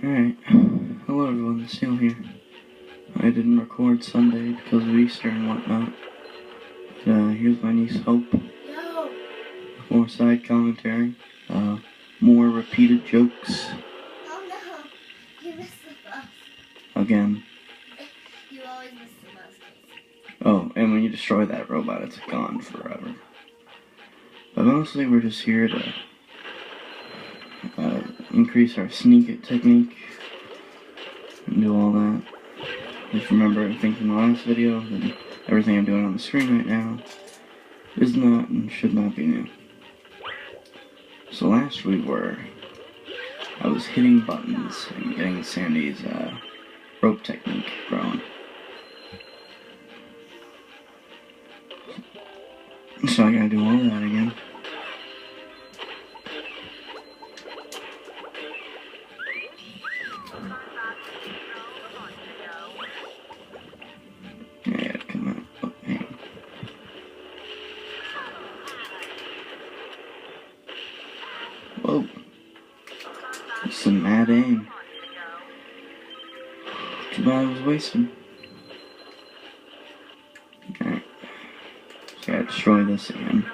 Alright, hello everyone, it's Neil here. I didn't record Sunday because of Easter and whatnot. But, here's my niece Hope. No. More side commentary. More repeated jokes. Oh no, you missed the bus. Again. You always miss the bus, Casey. Oh, and when you destroy that robot, it's gone forever. But mostly we're just here to increase our sneak it technique and do all that. Just remember everything from the last video, and everything I'm doing on the screen right now is not and should not be new. So last I was hitting buttons and getting Sandy's rope technique growing. So I gotta do all that again. Yeah, come on. Oh, hang on. Whoa. That's some mad aim. Too bad I was wasting. Alright. So I gotta destroy this again.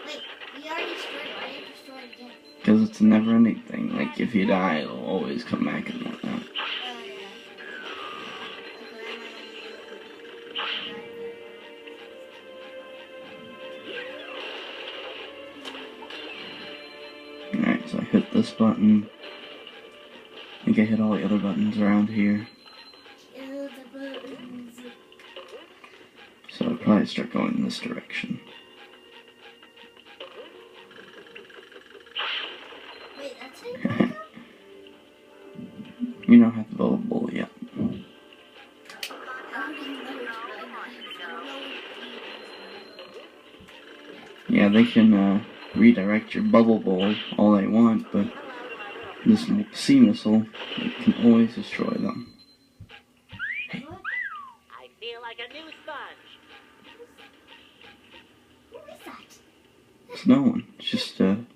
Wait, we already destroyed it. Why did you destroy it again? Because it's a never ending thing. Like, if you die, it'll always come back and whatnot. Alright, so I hit this button. I think I hit all the other buttons around here. So I'll probably start going in this direction. Wait, that's how you do it? You don't have to build a bull yet. I don't even know which one. Yeah, they can redirect your bubble bowl all they want, but this sea missile can always destroy them. Hey. I feel like a new sponge. Who is that? It's no one. It's just a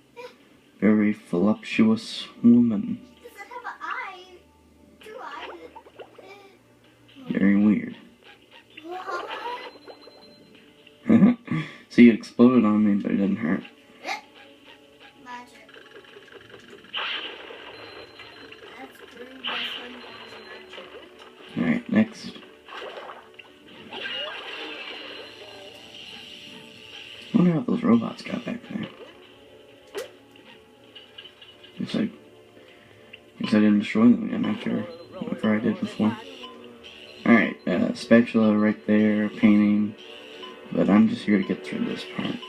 very voluptuous woman. Does it have an eye? 2 eyes? Very weird. What? See, it exploded on me, but it didn't hurt. Magic. That's proved by SpongeBob's magic. Alright, next. I wonder how those robots got back there. Guess I didn't destroy them again after I did before. Alright, spatula right there, painting. But I'm just here to get through this part.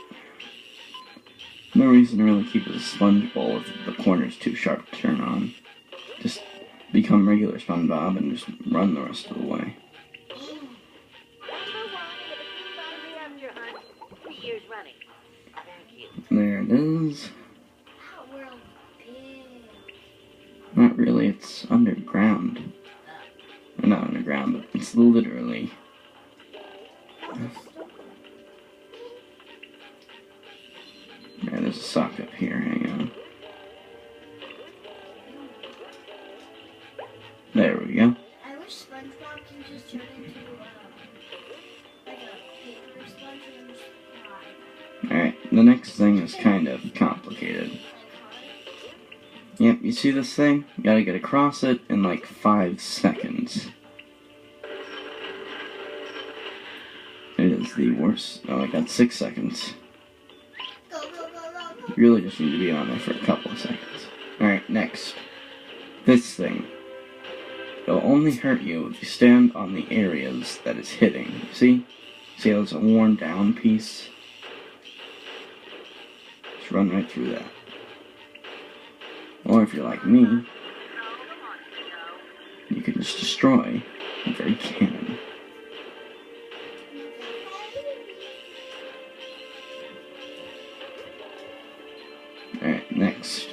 No reason to really keep it a sponge bowl if the corner's too sharp to turn on. Just become regular SpongeBob and just run the rest of the way. There it is. That world big. Not really, it's underground. Well, not underground, but it's literally... Yeah, there's a sock up here, hang on. There we go. I wish SpongeBob can just turn into like a paper sponge and just fly. Alright, the next thing is kind of complicated. Yep, you see this thing? You gotta get across it in like 5 seconds. It is the worst. Oh, I got 6 seconds. Go, go, go, go, go. You really just need to be on there for a couple of seconds. Alright, next. This thing. It'll only hurt you if you stand on the areas that it's hitting. See? See how it's a worn down piece? Just run right through that. Or if you're like me, you can just destroy the very cannon. Alright, next.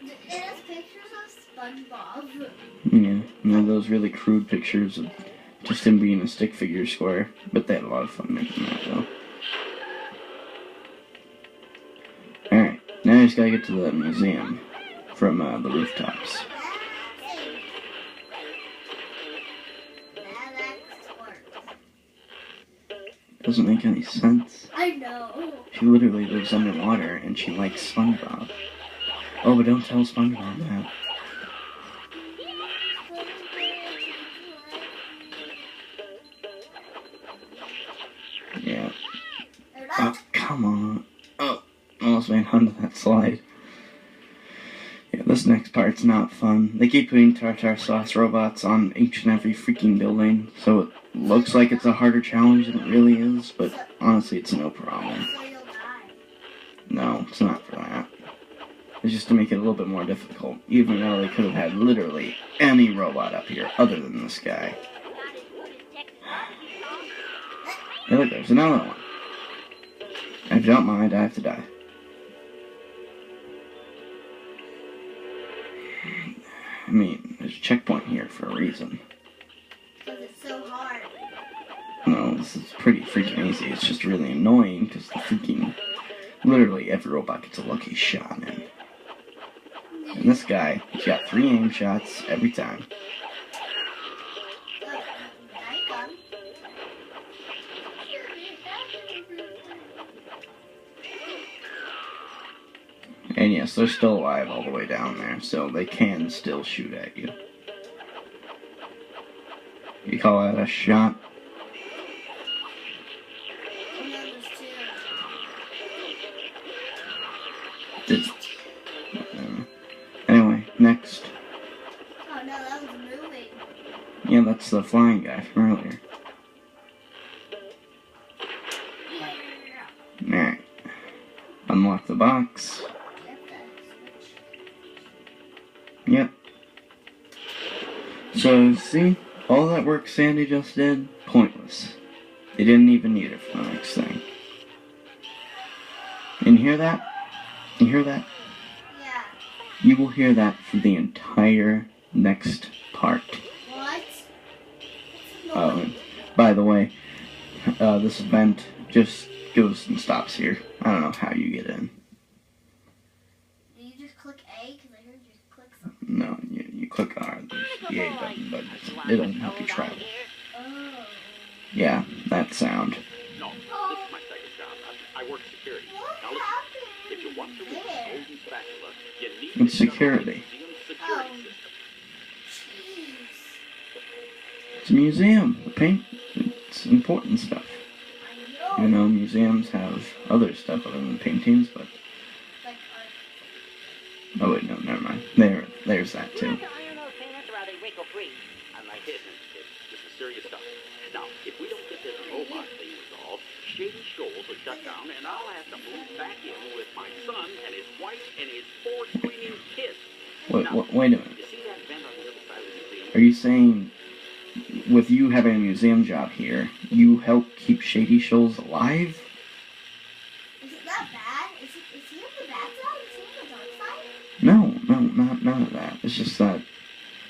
It has pictures of SpongeBob. Yeah, and then those really crude pictures of Just him being a stick figure square. But they had a lot of fun making that, though. Alright, now I just gotta get to the museum from the rooftops. Doesn't make any sense. I know. She literally lives underwater and she likes SpongeBob. Oh, but don't tell SpongeBob that. Yeah. Oh, come on. Oh, almost went onto that slide. Yeah, this next part's not fun. They keep putting tartar sauce robots on each and every freaking building, so it looks like it's a harder challenge than it really is, but honestly, it's no problem. So you'll die. No, it's not for that. It's just to make it a little bit more difficult, even though they could have had literally any robot up here other than this guy. Hey, look, there's another one. If you don't mind, I have to die. I mean, there's a checkpoint here for a reason. Because it's so hard. No, this is pretty freaking easy. It's just really annoying because the freaking... Literally every robot gets a lucky shot in. And this guy, he's got 3 aim shots every time. Now you come. And yes, they're still alive all the way down there, so they can still shoot at you. You call that a shot? And then there's 2. Did... Anyway, next. Oh no, that was moving. Yeah, that's the flying guy from earlier. Alright. Unlock the box. Yep. So, see? All that work Sandy just did, pointless. They didn't even need it for the next thing. And you hear that? You hear that? Yeah. You will hear that for the entire next part. What? Oh, by the way, this event just goes and stops here. I don't know how you get in. Did you just click A? Because I heard you click something. No, you click R, there's the A button, but it'll help you travel. Oh. Yeah, that sound. No, this is my second job. I work security. Now listen, if you want to win the golden spatula, you need It's security. museum security system. Jeez. It's a museum. The paint, it's important stuff. I know. Even though museums have other stuff other than paintings, but... Like, Oh wait, no, never mind. There's that too. Iron those painters or are they wrinkle free? I'm like, this is serious stuff. Now, if we don't get this robot thing resolved, Shady Shoals will shut down, and I'll have to move back in with my son and his wife and his 4 screaming kids. Wait a minute. You see that vent on the other side of the museum? Are you saying, with you having a museum job here, you help keep Shady Shoals alive? is it that bad? Is he on the bad side? Is he on the dark side? No, none of that. It's just that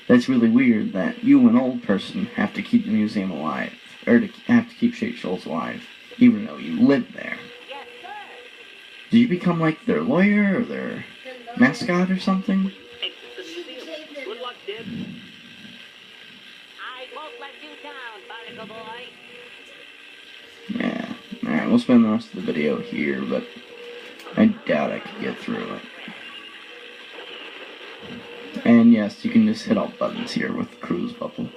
that's really weird that you, an old person, have to keep the museum alive, or have to keep Shady Shoals alive, even though you live there. Yes, sir. Did you become like their lawyer or their mascot or something? Hey, the museum. Good luck, kid. I won't let you down, Barnacle Boy. Yeah. Alright, we'll spend the rest of the video here, but I doubt I could get through it. And yes, you can just hit all buttons here with the cruise bubble.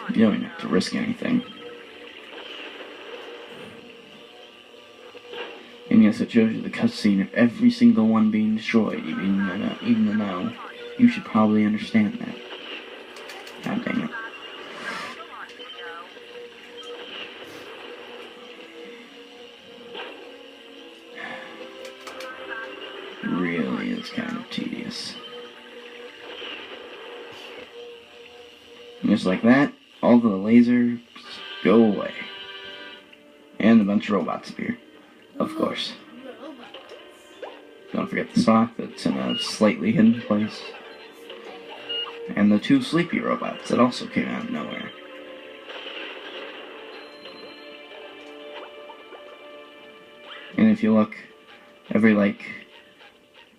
You don't even have to risk anything. And yes, it shows you the cutscene of every single one being destroyed, even though you should probably understand that. God dang it. Really is kind of tedious. And just like that, all the lasers go away. And a bunch of robots appear. Of course. Don't forget the sock that's in a slightly hidden place. And the 2 sleepy robots that also came out of nowhere. And if you look, every like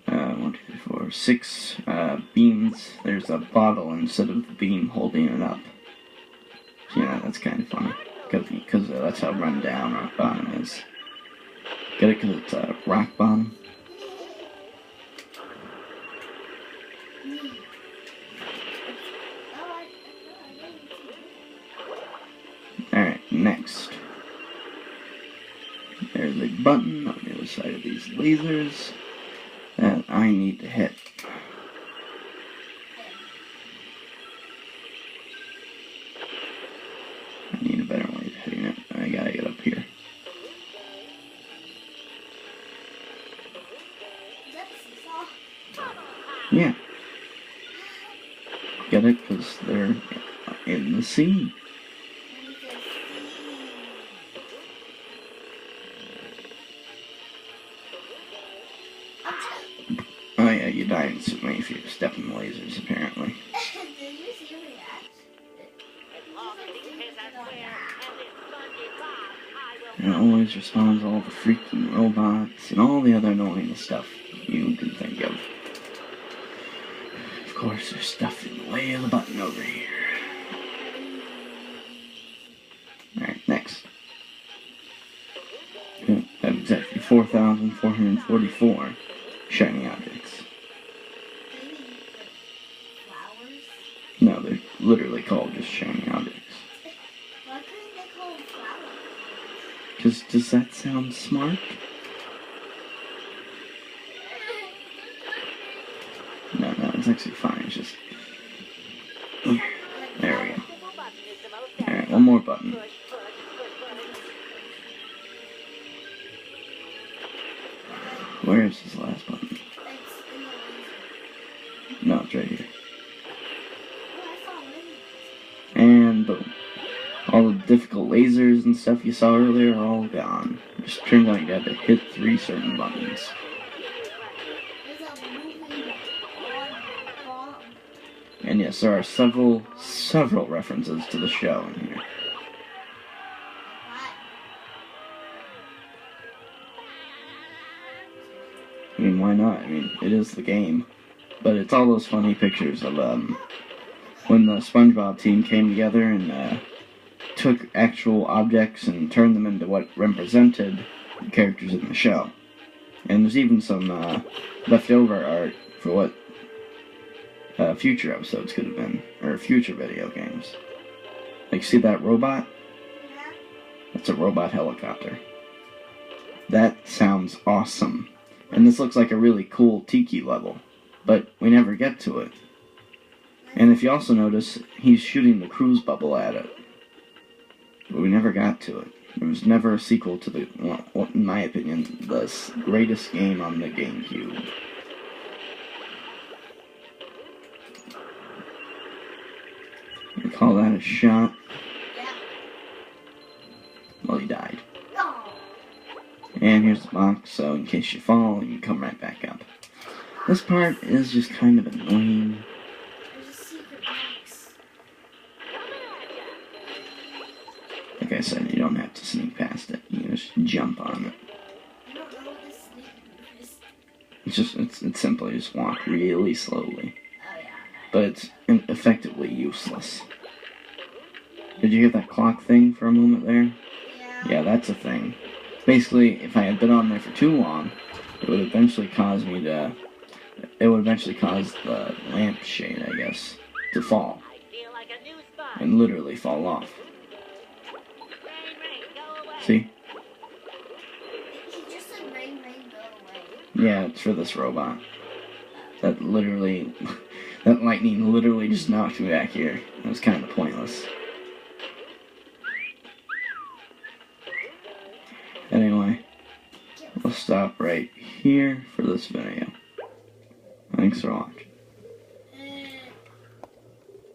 1, 2, 3, 4, 6 beams, there's a bottle instead of the beam holding it up. So yeah, that's kind of funny, because that's how run down rock bottom is. Get it? Because it's rock bottom. Alright, next. There's a button on the other side of these lasers that I need to hit. I need a better way of hitting it. I gotta get up here. Yeah. Get it? Because they're in the sea. Oh yeah, you die instantly if you step in the lasers, apparently. Did you see me react? And it always responds to all the freaking robots and all the other annoying stuff you can think of. Of course, there's stuff in the way of the button over here. Alright, next. I have exactly 4,444 shiny objects. Flowers? No, they're literally called just shiny objects. Why couldn't they call them flowers? Because does that sound smart? No, it's actually fine. It's just... There we go. Alright, one more button. Where is this last button? It's in the laser. No, it's right here. Oh, I saw lasers. And boom. All the difficult lasers and stuff you saw earlier are all gone. It just turns out you had to hit 3 certain buttons. There's a moving bomb. And yes, there are several references to the show in here. I mean, why not? I mean, it is the game. But it's all those funny pictures of, when the SpongeBob team came together and, took actual objects and turned them into what represented the characters in the show. And there's even some, leftover art for what, future episodes could have been, or future video games. Like, see that robot? Yeah. That's a robot helicopter. That sounds awesome. And this looks like a really cool Tiki level, but we never get to it. And if you also notice, he's shooting the cruise bubble at it. But we never got to it. There was never a sequel to the, well, in my opinion, the greatest game on the GameCube. We call that a shot. Yeah. Well, he died. No. And here's the box, so in case you fall, you can come right back up. This part is just kind of annoying. There's a secret box. Like I said, you don't have to sneak past it. You can just jump on it. I don't know what this sneak is. It's simply just walk really slowly. Oh yeah. But it's effectively useless. Did you hear that clock thing for a moment there? Yeah. Yeah, that's a thing. Basically, if I had been on there for too long, it would eventually cause me to... It would eventually cause the lampshade, I guess, to fall. And literally fall off. See? He just said rain, go away. Yeah, it's for this robot. That literally... that lightning literally just knocked me back here. It was kind of pointless. Anyway, we'll stop right here for this video. Thanks for watching.